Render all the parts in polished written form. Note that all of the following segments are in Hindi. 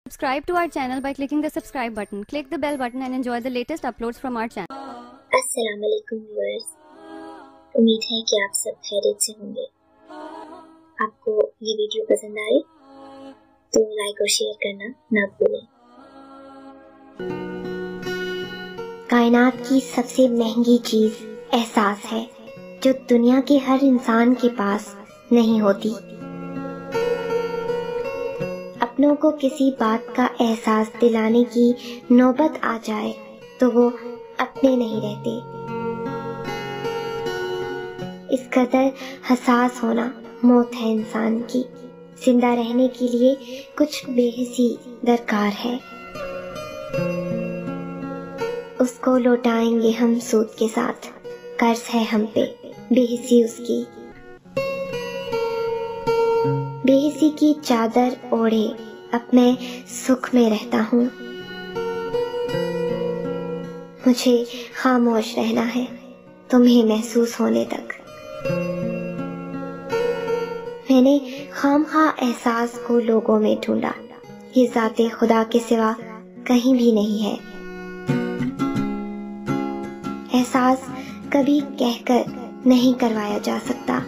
Subscribe to our channel by clicking the subscribe button. Click the bell button and enjoy the latest uploads from our channel. अस्सलाम वालेकुम व्यूअर्स, उम्मीद है कि आप सब खैरियत से होंगे। आपको ये वीडियो पसंद आए तो लाइक और शेयर करना ना भूलें। कायनात की सबसे महंगी चीज एहसास है, जो दुनिया के हर इंसान के पास नहीं होती। अपनों को किसी बात का एहसास दिलाने की नौबत आ जाए तो वो अपने नहीं रहते। इस कदर हसास होना मौत है इंसान की। जिंदा रहने के लिए कुछ बेहिसी दरकार है, उसको लौटाएंगे हम सूद के साथ। कर्ज है हम पे बेहिसी उसकी। बेहिसी की चादर ओढ़े अब मैं सुख में रहता हूँ। मुझे खामोश रहना है तुम्हें महसूस होने तक। मैंने खामखा एहसास को लोगों में ढूंढा, ये ज़ाते खुदा के सिवा कहीं भी नहीं है। एहसास कभी कहकर नहीं करवाया जा सकता।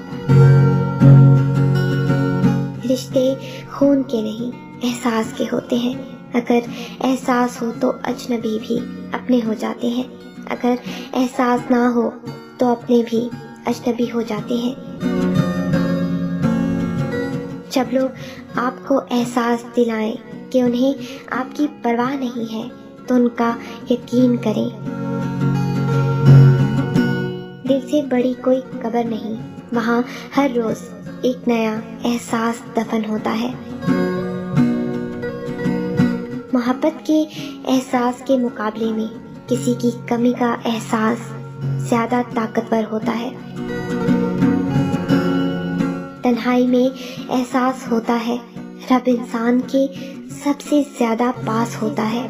रिश्ते खून के नहीं एहसास के होते हैं। अगर एहसास हो तो अजनबी भी अपने हो जाते हैं, अगर एहसास ना हो तो अपने भी अजनबी हो जाते हैं। जब लोग आपको एहसास दिलाएं कि उन्हें आपकी परवाह नहीं है तो उनका यकीन करें। दिल से बड़ी कोई कब्र नहीं, वहाँ हर रोज एक नया एहसास दफन होता है। मोहब्बत के एहसास के मुकाबले में किसी की कमी का एहसास ज्यादा ताकतवर होता है। तन्हाई में एहसास होता है रब इंसान के सबसे ज्यादा पास होता है।